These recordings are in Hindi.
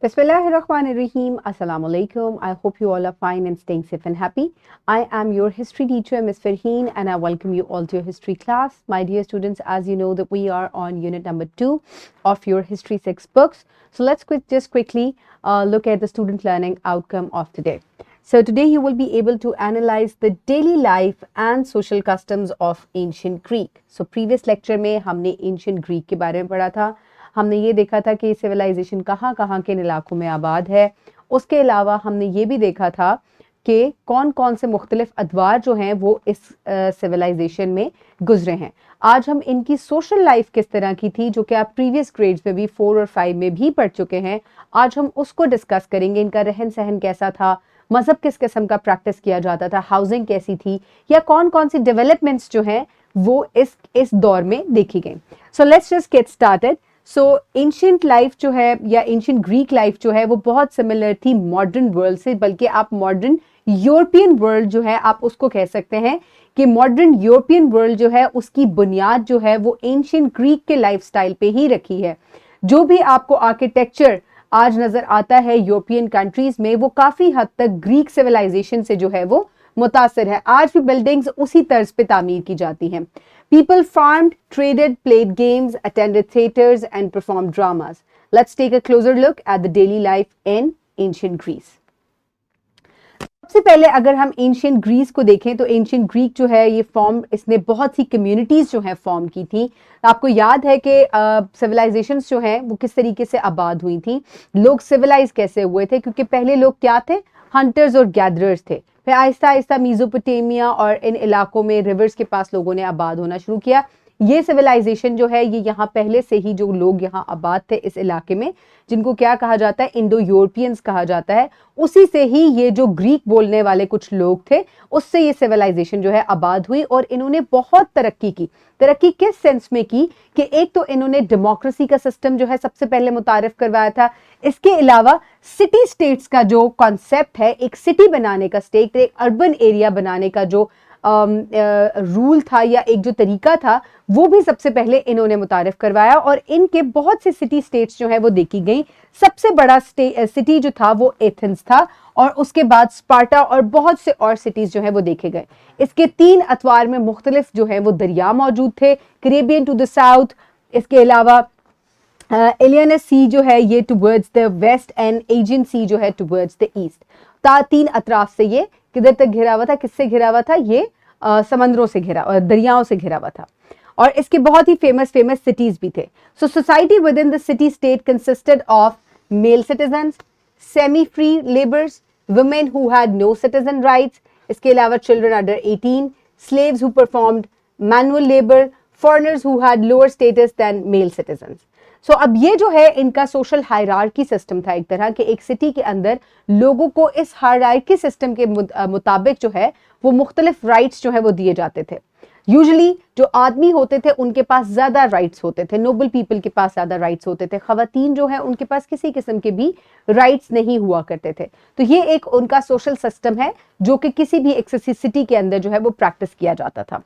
Bismillahirrahmanirrahim. Assalamu alaikum. I hope you all are fine and staying safe and happy. I am your history teacher, Ms. Farheen, and I welcome you all to your history class. My dear students, as you know that we are on unit number 2 of your history 6 books. So let's just quickly look at the student learning outcome of today. So today you will be able to analyze the daily life and social customs of ancient Greek. So previous lecture में हमने ancient Greek के बारे में पढ़ा था. हमने ये देखा था कि सिविलाइजेशन कहाँ कहाँ के इलाकों में आबाद है. उसके अलावा हमने ये भी देखा था कि कौन कौन से मुख्तलिफ अदवार जो हैं वो इस सिविलाइजेशन में गुजरे हैं. आज हम इनकी सोशल लाइफ किस तरह की थी, जो कि आप प्रीवियस ग्रेड्स में भी 4 और 5 में भी पढ़ चुके हैं, आज हम उसको डिस्कस करेंगे. इनका रहन सहन कैसा था, मजहब किस किस्म का प्रैक्टिस किया जाता था, हाउसिंग कैसी थी, या कौन कौन सी डेवलपमेंट्स जो हैं वो इस दौर में देखी गई. सो let's just get started. So ancient life जो है या एंशियंट ग्रीक लाइफ जो है वो बहुत सिमिलर थी मॉडर्न वर्ल्ड से, बल्कि आप मॉडर्न यूरोपियन वर्ल्ड जो है आप उसको कह सकते हैं कि मॉडर्न यूरोपियन वर्ल्ड जो है उसकी बुनियाद जो है वो एंशियंट ग्रीक के लाइफस्टाइल पे ही रखी है. जो भी आपको आर्किटेक्चर आज नजर आता है यूरोपियन कंट्रीज में वो काफी हद तक ग्रीक सिविलाइजेशन से जो है वो मुतासिर है. आज भी बिल्डिंग्स उसी तर्ज पे तामीर की जाती हैं. People farmed, traded, played games, attended theaters and performed dramas. Let's take a closer look at the daily life in ancient Greece. सबसे पहले अगर हम एंशियंट ग्रीस को देखें तो एंशियंट ग्रीक जो है ये इसने बहुत सी कम्युनिटीज जो है फॉर्म की थी. आपको याद है कि सिविलाइजेशंस जो हैं वो किस तरीके से आबाद हुई थी, लोग सिविलाइज कैसे हुए थे, क्योंकि पहले लोग क्या थे, हंटर्स और गैदरर्स थे. फिर आहिस्ता आहिस्ता मेसोपोटामिया और इन इलाकों में रिवर्स के पास लोगों ने आबाद होना शुरू किया. ये सिविलाइजेशन जो है ये यहाँ पहले से ही जो लोग यहाँ आबाद थे इस इलाके में, जिनको क्या कहा जाता है, इंडो यूरोपियंस कहा जाता है, उसी से ही ये जो ग्रीक बोलने वाले कुछ लोग थे उससे ये सिविलाइजेशन जो है आबाद हुई. और इन्होंने बहुत तरक्की की. तरक्की किस सेंस में की कि एक तो इन्होंने डेमोक्रेसी का सिस्टम जो है सबसे पहले मुतारिफ करवाया था. इसके अलावा सिटी स्टेट्स का जो कॉन्सेप्ट है, एक सिटी बनाने का, स्टेट एक अर्बन एरिया बनाने का जो रूल था या एक जो तरीका था वो भी सबसे पहले इन्होंने मुतारिफ करवाया. और इनके बहुत से सिटी स्टेट्स जो है वो देखी गई. सबसे बड़ा सिटी जो था वो एथेंस था, और उसके बाद स्पार्टा और बहुत से और सिटीज जो है वो देखे गए. इसके 3 अतवार में मुख्तलिफ जो है वो दरिया मौजूद थे, कैरेबियन टू द साउथ, इसके अलावा एलियनस सी जो है ये towards the west and Aegean sea जो है टुवर्ड्स द ईस्ट. 3 अतराफ से ये किधर तक घिरा हुआ था, किससे घिरा हुआ था, ये समंदरों से घिरा, दरियाओं से घिरा हुआ था. और इसके बहुत ही फेमस सिटीज भी थे. So society within the city state consisted of male citizens, semi free labours, women who had no citizen rights, इसके अलावा children under 18, slaves who performed manual labour, foreigners who had lower status than male citizens. So अब ये जो है इनका सोशल हायरार्की सिस्टम था. एक तरह के एक सिटी के अंदर लोगों को इस हायरार्की सिस्टम के मुताबिक जो है वो मुख्तलिफ राइट्स जो है वो दिए जाते थे. यूजुअली जो आदमी होते थे उनके पास ज्यादा राइट्स होते थे, नोबल पीपल के पास ज्यादा राइट्स होते थे. खवातीन जो है उनके पास किसी किस्म के भी राइट्स नहीं हुआ करते थे. तो ये एक उनका सोशल सिस्टम है जो कि किसी भी एक सिटी के अंदर जो है वो प्रैक्टिस किया जाता था.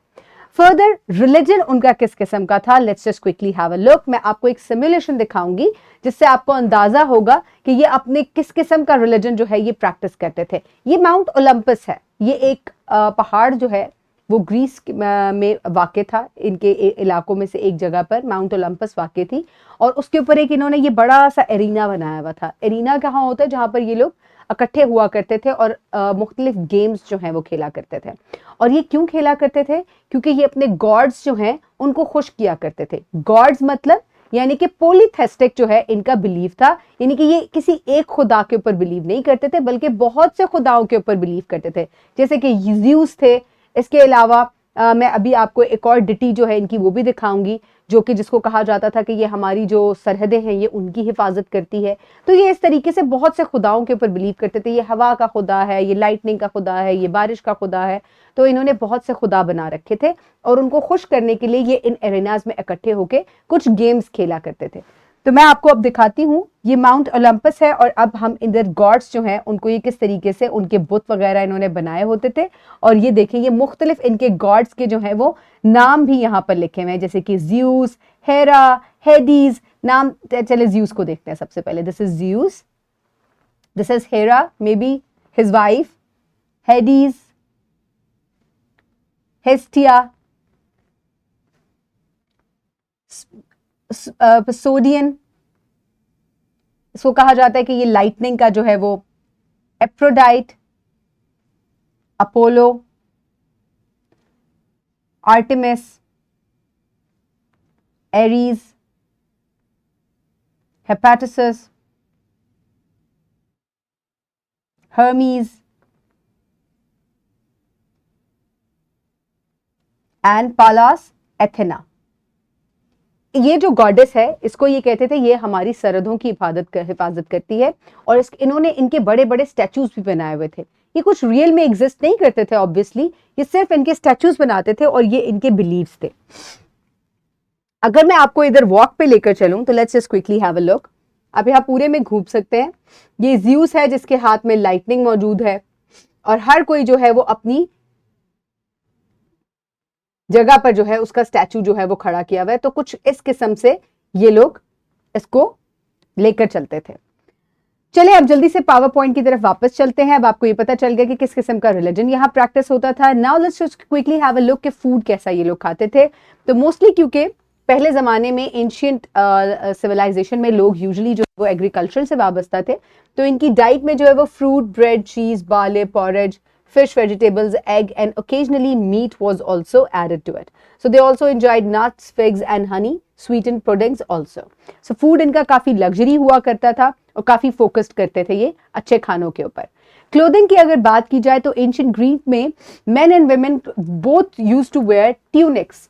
फर्दर रिलीजन उनका किस किस्म का था, let's just quickly have a look. मैं आपको एक सिमुलेशन दिखाऊंगी जिससे आपको अंदाजा होगा कि ये अपने किस किस्म का रिलीजन जो है ये प्रैक्टिस करते थे. ये माउंट ओलंपस है, ये एक पहाड़ जो है वो ग्रीस में वाक़ था. इनके इलाकों में से एक जगह पर माउंट ओलंपस वाक़ थी, और उसके ऊपर एक इन्होंने ये बड़ा सा एरिना बनाया हुआ था. एरिना कहाँ होता है, जहाँ पर ये लोग इकट्ठे हुआ करते थे और मुख्तलिफ गेम्स जो हैं वो खेला करते थे. और ये क्यों खेला करते थे, क्योंकि ये अपने गॉड्स जो हैं उनको खुश किया करते थे. गॉड्स मतलब यानी कि पॉलीथेस्टिक जो है इनका बिलीव था, यानी कि ये किसी एक खुदा के ऊपर बिलीव नहीं करते थे बल्कि बहुत से खुदाओं के ऊपर बिलीव करते थे. जैसे कि ज़्यूस थे. इसके अलावा मैं अभी आपको एक और डिटी जो है इनकी वो भी दिखाऊंगी, जो कि जिसको कहा जाता था कि ये हमारी जो सरहदें हैं ये उनकी हिफाजत करती है. तो ये इस तरीके से बहुत से खुदाओं के ऊपर बिलीव करते थे. ये हवा का खुदा है, ये लाइटनिंग का खुदा है, ये बारिश का खुदा है. तो इन्होंने बहुत से खुदा बना रखे थे और उनको खुश करने के लिए ये इन एरेनाज में इकट्ठे होकर कुछ गेम्स खेला करते थे. तो मैं आपको अब दिखाती हूँ, ये माउंट ओलंपस है और अब हम इधर गॉड्स जो हैं उनको ये किस तरीके से उनके बुत वगैरह इन्होंने बनाए होते थे. और ये देखें, ये मुख्तलिफ इनके गॉड्स के जो है वो नाम भी यहाँ पर लिखे हुए हैं, जैसे कि ज़्यूस, हेरा, हेडीज नाम. चले ज़्यूस को देखते हैं सबसे पहले. This is Zeus. This is Hera, maybe his wife, Hades, Hestia, Poseidon, इसको कहा जाता है कि ये लाइटनिंग का जो है वो Aphrodite, Apollo, Artemis, Ares, Hephaestus, Hermes and Pallas Athena. ये जो गॉडेस है इसको ये कहते थे ये हमारी सरहदों की हिफाजत करती है, और इन्होंने इनके बड़े बड़े स्टैचूज भी बनाए हुए थे। ये कुछ रियल में एग्जिस्ट नहीं करते थे ऑब्वियसली, ये सिर्फ इनके स्टैचूज बनाते थे और ये इनके बिलीव्स थे। अगर मैं आपको इधर वॉक पे लेकर चलूं तो let's just quickly have a look. आप यहाँ पूरे में घूम सकते हैं। ये ज़्यूस है जिसके हाथ में लाइटनिंग मौजूद है, और हर कोई जो है वो अपनी जगह पर जो है उसका स्टैचू जो है वो खड़ा किया हुआ है। तो कुछ इस किस्म से ये लोग इसको लेकर चलते थे। चलिए अब जल्दी से पावर पॉइंट की तरफ वापस चलते हैं। अब आपको ये पता चल गया कि किस किस्म का रिलीजन यहाँ प्रैक्टिस होता था। Now let's just quickly have a look कि फूड कैसा ये लोग खाते थे। तो मोस्टली क्योंकि पहले जमाने में एंशियंट सिविलाइजेशन में लोग यूजुअली जो वो एग्रीकल्चर से वाबस्ता थे, तो इनकी डाइट में जो है वो फ्रूट, ब्रेड, चीज, barley, porridge, fish, vegetables, egg, and occasionally meat was also added to it. So they also enjoyed nuts, figs, and honey, sweetened puddings also. So food इनका काफी लग्जरी हुआ करता था और काफी फोकस्ड करते थे ये अच्छे खानों के ऊपर। क्लोथिंग की अगर बात की जाए तो एंशिएंट ग्रीक में men and women both used to wear tunics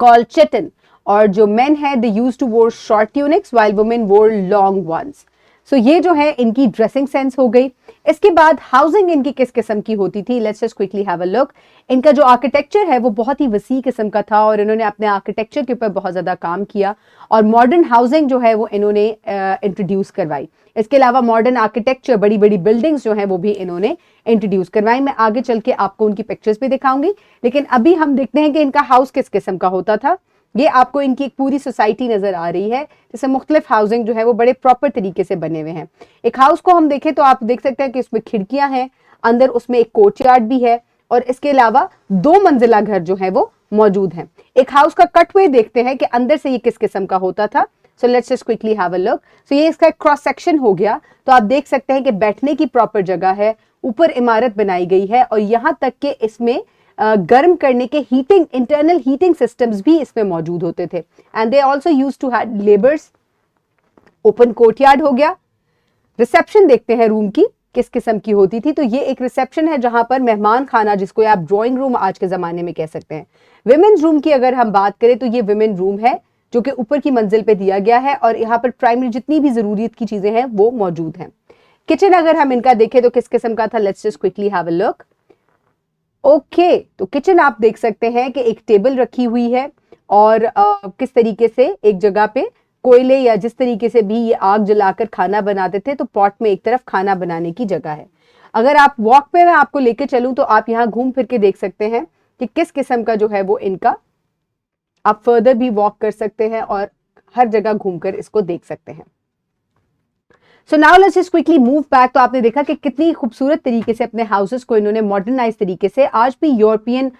called chiton, और जो men है they used to wear short tunics while women wore long ones. So ये जो है इनकी ड्रेसिंग सेंस हो गई। इसके बाद हाउसिंग इनकी किस किस्म की होती थी, let's just quickly have a look. इनका जो आर्किटेक्चर है वो बहुत ही वसी किस्म का था और इन्होंने अपने आर्किटेक्चर के ऊपर बहुत ज़्यादा काम किया और मॉडर्न हाउसिंग जो है वो इन्होंने इंट्रोड्यूस करवाई। इसके अलावा मॉडर्न आर्किटेक्चर, बड़ी बड़ी बिल्डिंग्स जो हैं वो भी इन्होंने इंट्रोड्यूस करवाई। मैं आगे चल के आपको उनकी पिक्चर्स भी दिखाऊंगी, लेकिन अभी हम देखते हैं कि इनका हाउस किस किस्म का होता था। ये आपको इनकी एक पूरी सोसाइटी नजर आ रही है जिससे मुख्तलिफ हाउसिंग जो है वो बड़े प्रॉपर तरीके से बने हुए हैं। एक हाउस को हम देखें तो आप देख सकते हैं कि उसमें खिड़कियां हैं, अंदर उसमें एक कोर्टयार्ड भी है और इसके अलावा 2 मंजिला घर जो है वो मौजूद हैं। एक हाउस का कटवे देखते हैं कि अंदर से ये किस किस्म का होता था। So let's just quickly have a look. So ये इसका क्रॉस सेक्शन हो गया, तो आप देख सकते हैं कि बैठने की प्रॉपर जगह है, ऊपर इमारत बनाई गई है और यहाँ तक कि इसमें गर्म करने के हीटिंग, इंटरनल हीटिंग सिस्टम्स भी इसमें मौजूद होते थे। And they also used to have labours. Open courtyard हो गया। रिसेप्शन देखते हैं रूम की किस किस्म की होती थी। तो ये एक रिसेप्शन है जहां पर मेहमान खाना, जिसको आप ड्राइंग रूम आज के जमाने में कह सकते हैं। विमेन्स रूम की अगर हम बात करें तो ये विमेन रूम है जो कि ऊपर की मंजिल पे दिया गया है और यहाँ पर प्राइमरी जितनी भी जरूरत की चीजें हैं वो मौजूद हैं। किचन अगर हम इनका देखें तो किस किस्म का था, let's just quickly have a look. Okay, तो किचन आप देख सकते हैं कि एक टेबल रखी हुई है और किस तरीके से एक जगह पे कोयले या जिस तरीके से भी ये आग जलाकर खाना बनाते थे, तो पॉट में एक तरफ खाना बनाने की जगह है। अगर आप वॉक पे मैं आपको लेके चलूं तो आप यहाँ घूम फिर के देख सकते हैं कि किस किस्म का जो है वो इनका, आप फर्दर भी वॉक कर सकते हैं और हर जगह घूमकर इसको देख सकते हैं। So now let's just quickly move back. तो आपने देखा कि कितनी खूबसूरत तरीके से अपने हाउसेस को इन्होंने मॉडर्नाइज तरीके से, आज भी यूरोपियन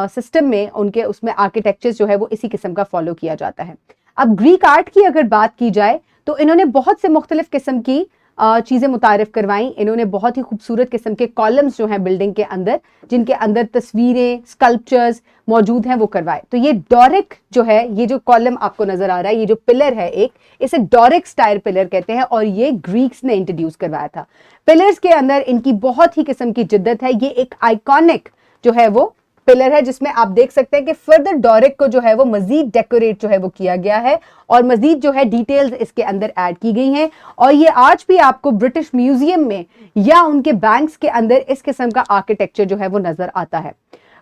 सिस्टम में उनके उसमें आर्किटेक्चर जो है वो इसी किस्म का फॉलो किया जाता है। अब ग्रीक आर्ट की अगर बात की जाए तो इन्होंने बहुत से मुख्तलिफ किस्म की चीजें मुतारिफ करवाई। इन्होंने बहुत ही खूबसूरत किस्म के कॉलम्स जो हैं बिल्डिंग के अंदर, जिनके अंदर तस्वीरें, स्कल्पचर्स मौजूद हैं, वो करवाए। तो ये डोरिक जो है, ये जो कॉलम आपको नजर आ रहा है, ये जो पिलर है एक, इसे डोरिक स्टाइल पिलर कहते हैं और ये ग्रीक्स ने इंट्रोड्यूस करवाया था। पिलर्स के अंदर इनकी बहुत ही किस्म की जिद्दत है। ये एक आइकॉनिक जो है वो पिलर है जिसमें आप देख सकते हैं कि फर्दर डोरिक को जो है वो मजीद डेकोरेट जो है वो किया गया है और मजीद जो है डिटेल्स इसके अंदर ऐड की गई हैं और ये आज भी आपको ब्रिटिश म्यूजियम में या उनके बैंक्स के अंदर इस किस्म का आर्किटेक्चर जो है वो नजर आता है।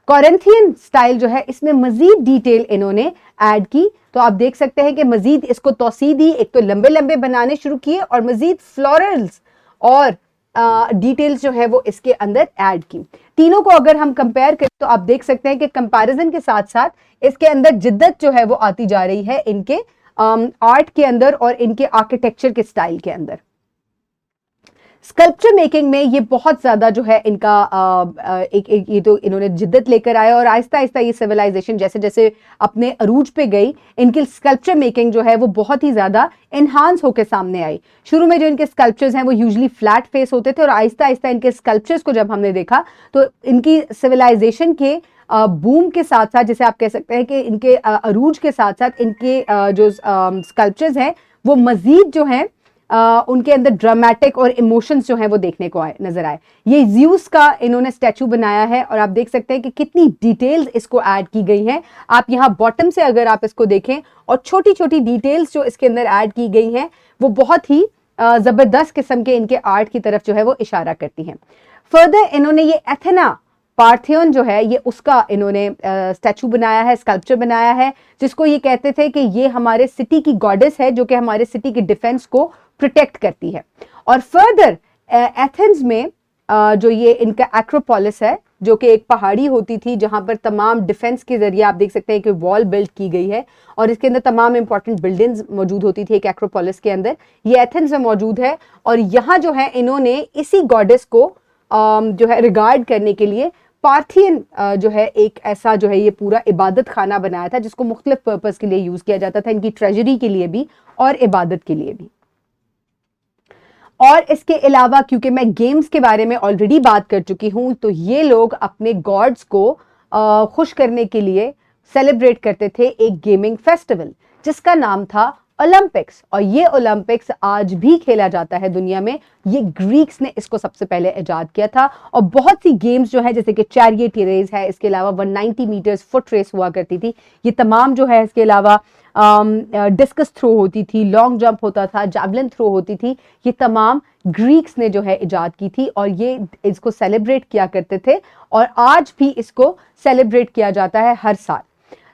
कॉरिंथियन स्टाइल जो है, इसमें मजीद डिटेल इन्होंने ऐड की। तो आप देख सकते हैं कि मजीद इसको तौसी दी, एक तो लंबे लंबे बनाने शुरू किए और मजीद फ्लोरल्स और डिटेल्स जो है वो इसके अंदर ऐड की। तीनों को अगर हम कंपेयर करें तो आप देख सकते हैं कि कंपैरिजन के साथ साथ इसके अंदर जिद्दत जो है वो आती जा रही है इनके आर्ट के अंदर और इनके आर्किटेक्चर के स्टाइल के अंदर। स्कल्पचर मेकिंग में ये बहुत ज्यादा जो है इनका ये तो इन्होंने जिद्दत लेकर आया और आहिस्ता आहिस्ता ये सिविलाइजेशन जैसे जैसे अपने अरूज पे गई, इनकी स्कल्पचर मेकिंग जो है वो बहुत ही ज्यादा एनहांस होकर सामने आई। शुरू में जो इनके स्कल्पचर्स हैं वो यूजुअली फ्लैट फेस होते थे और आहिस्ता आहिस्ता इनके स्कल्पचर्स को जब हमने देखा तो इनकी सिविलाइजेशन के बूम के साथ साथ, जैसे आप कह सकते हैं कि इनके अरूज के साथ साथ इनके जो स्कल्पचर्स हैं वो मजीद जो हैं उनके अंदर ड्रामेटिक और इमोशंस जो हैं वो देखने को नजर आए। ये ज़्यूस का इन्होंने स्टैचू बनाया है और आप देख सकते हैं कि कितनी डिटेल्स इसको ऐड की गई हैं। आप यहाँ बॉटम से अगर आप इसको देखें और छोटी छोटी डिटेल्स जो इसके अंदर ऐड की गई हैं वो बहुत ही जबरदस्त किस्म के इनके आर्ट की तरफ जो है वो इशारा करती हैं। फर्दर इन्होंने ये एथेना पार्थियन जो है ये उसका इन्होंने स्टैचू बनाया है, स्कल्पचर बनाया है, जिसको ये कहते थे कि ये हमारे सिटी की गॉडेस है जो कि हमारे सिटी की डिफेंस को प्रोटेक्ट करती है। और फर्दर एथेंस में जो ये इनका एक्रोपोलिस है जो कि एक पहाड़ी होती थी जहां पर तमाम डिफेंस के जरिए आप देख सकते हैं कि वॉल बिल्ड की गई है और इसके अंदर तमाम इंपॉर्टेंट बिल्डिंग्स मौजूद होती थी एक एक्रोपोलिस के अंदर, ये एथेंस में मौजूद है। और यहाँ जो है इन्होंने इसी गॉडेस को जो है रिगार्ड करने के लिए पार्थियन जो है एक ऐसा जो है ये पूरा इबादत खाना बनाया था जिसको मुख्तलिफ पर्पस के लिए यूज किया जाता था, इनकी ट्रेजरी के लिए भी और इबादत के लिए भी। और इसके अलावा क्योंकि मैं गेम्स के बारे में ऑलरेडी बात कर चुकी हूं तो ये लोग अपने गॉड्स को खुश करने के लिए सेलिब्रेट करते थे एक गेमिंग फेस्टिवल जिसका नाम था ओलंपिक्स। और ये ओलंपिक्स आज भी खेला जाता है दुनिया में, ये ग्रीक्स ने इसको सबसे पहले इजाद किया था। और बहुत सी गेम्स जो है जैसे कि चैरियट रेस है, इसके अलावा 190 मीटर्स फुट रेस हुआ करती थी, ये तमाम जो है, इसके अलावा डिस्कस थ्रो होती थी, लॉन्ग जंप होता था, जैवलिन थ्रो होती थी, ये तमाम ग्रीक्स ने जो है इजाद की थी और ये इसको सेलिब्रेट किया करते थे और आज भी इसको सेलिब्रेट किया जाता है हर साल।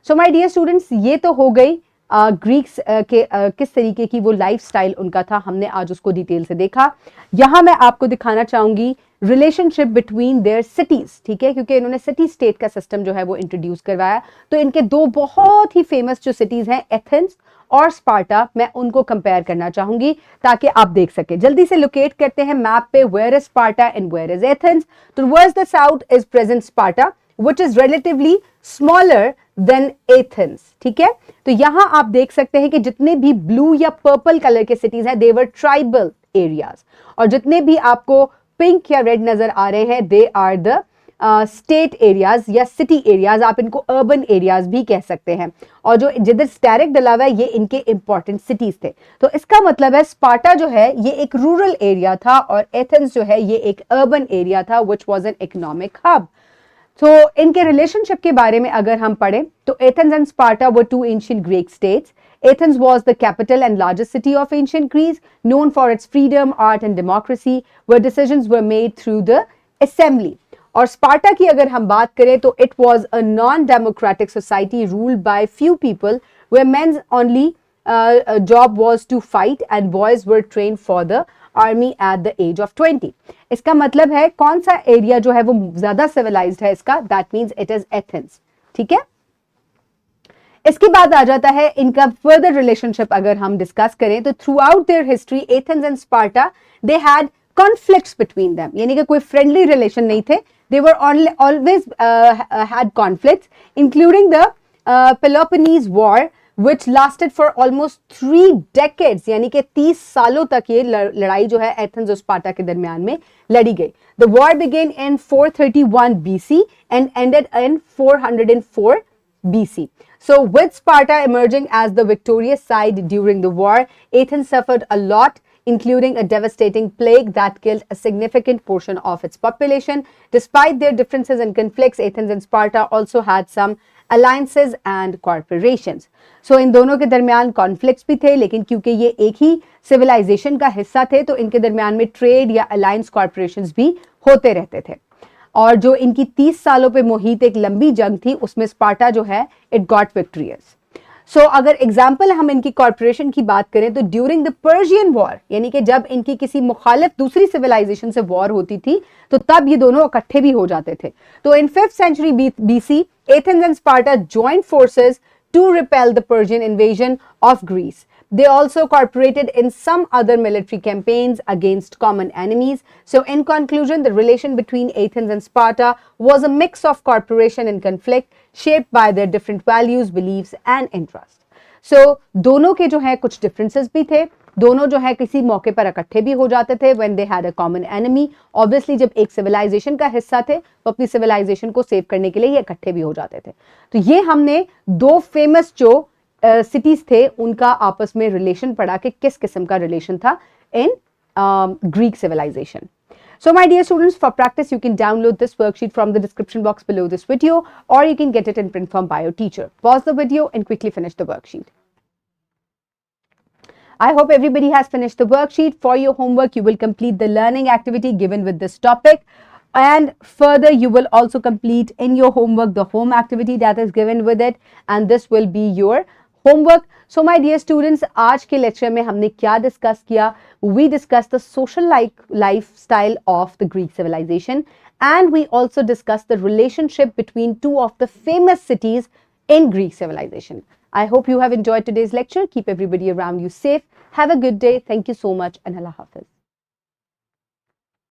सो माय डियर स्टूडेंट्स, ये तो हो गई ग्रीक्स के किस तरीके की वो लाइफस्टाइल उनका था, हमने आज उसको डिटेल से देखा। यहाँ मैं आपको दिखाना चाहूंगी रिलेशनशिप बिटवीन देयर सिटीज, ठीक है, क्योंकि इन्होंने सिटी स्टेट का सिस्टम जो है वो इंट्रोड्यूस करवाया। तो इनके दो बहुत ही फेमस जो सिटीज हैं एथेंस और स्पार्टा, मैं उनको कंपेयर करना चाहूंगी ताकि आप देख सके। जल्दी से लोकेट करते हैं मैप पे, where is Sparta and where is Athens. तो towards the south is present Sparta which is relatively smaller than Athens, ठीक है। तो यहां आप देख सकते हैं कि जितने भी ब्लू या पर्पल कलर के सिटीज हैं they were tribal areas, और जितने भी आपको पिंक या रेड नजर आ रहे हैं they are the state areas या सिटी एरियाज, आप इनको अर्बन एरियाज भी कह सकते हैं। और जो जिधर स्टैरिक डला हुआ है ये इनके इंपॉर्टेंट सिटीज थे। तो इसका मतलब है स्पार्टा जो है ये एक रूरल एरिया था और एथेंस जो है ये एक अर्बन एरिया था which was an economic hub। तो इनके रिलेशनशिप के बारे में अगर हम पढ़ें तो Athens and Sparta were two ancient Greek states. Athens was the capital and largest city of ancient Greece, known for its freedom, art and democracy, where decisions were made through the assembly. और स्पार्टा की अगर हम बात करें तो it was a non-democratic society ruled by few people, where men's only job was to fight and boys were trained for the army at the age of 20। इसका मतलब है कौन सा एरिया जो है वो ज्यादा सिविलाइज्ड है इसका, that means it is Athens, ठीक है। इसके बाद आ जाता है इनका फर्दर रिलेशनशिप अगर हम डिस्कस करें तो through their history Athens and Sparta they had conflicts between them, यानी कि कोई फ्रेंडली रिलेशन नहीं थे, they were always had conflicts including the Peloponnese war which lasted for almost 3 decades, यानी कि 30 सालों तक ये लड़ाई जो है एथेंस और स्पार्टा के दरमियान में लड़ी गई। The war began in 431 BC and ended in 404 BC. So with Sparta emerging as the victorious side during the war, Athens suffered a lot, including a devastating plague that killed a significant portion of its population. Despite their differences and conflicts, Athens and Sparta also had some alliances and corporations. So इन दोनों के दरमियान कॉन्फ्लिक्ट्स भी थे, लेकिन क्योंकि ये एक ही सिविलाइजेशन का हिस्सा थे तो इनके दरमियान में ट्रेड या अलायंस कॉर्पोरेशंस भी होते रहते थे। और जो इनकी 30 सालों पे मुहित एक लंबी जंग थी उसमें स्पार्टा जो है इट गॉट विक्ट्रियस। सो अगर एग्जाम्पल हम इनकी कॉर्पोरेशन की बात करें तो ड्यूरिंग द पर्शियन वॉर, यानी कि जब इनकी किसी मुखालिफ दूसरी सिविलाइजेशन से वॉर होती थी तो तब ये दोनों इकट्ठे भी हो जाते थे। तो इन 5th century BC Athens and Sparta joined forces to repel the Persian invasion of Greece. They also cooperated in some other military campaigns against common enemies. So in conclusion, the relation between Athens and Sparta was a mix of cooperation and conflict, shaped by their different values, beliefs and interests. So दोनों के जो है कुछ differences भी थे, दोनों जो है किसी मौके पर इकट्ठे भी हो जाते थे when they had a common enemy. Obviously जब एक civilization का हिस्सा थे तो अपनी civilization को सेव करने के लिए ये इकट्ठे भी हो जाते थे. तो ये हमने दो famous जो cities थे उनका आपस में relation पढ़ा कि किस किस्म का relation था in Greek civilization. So my dear students, for practice you can download this worksheet from the description box below this video, or you can get it in print form by your teacher. Pause the video and quickly finish the worksheet. I hope everybody has finished the worksheet. For your homework, you will complete the learning activity given with this topic. And further, you will also complete in your homework the home activity that is given with it. And this will be your homework. So my dear students, आज के lecture में हमने क्या discuss किया? We discussed the social lifestyle of the Greek civilization, and we also discussed the relationship between two of the famous cities in Greek civilization. I hope you have enjoyed today's lecture. Keep everybody around you safe. Have a good day. Thank you so much and Allah Hafiz.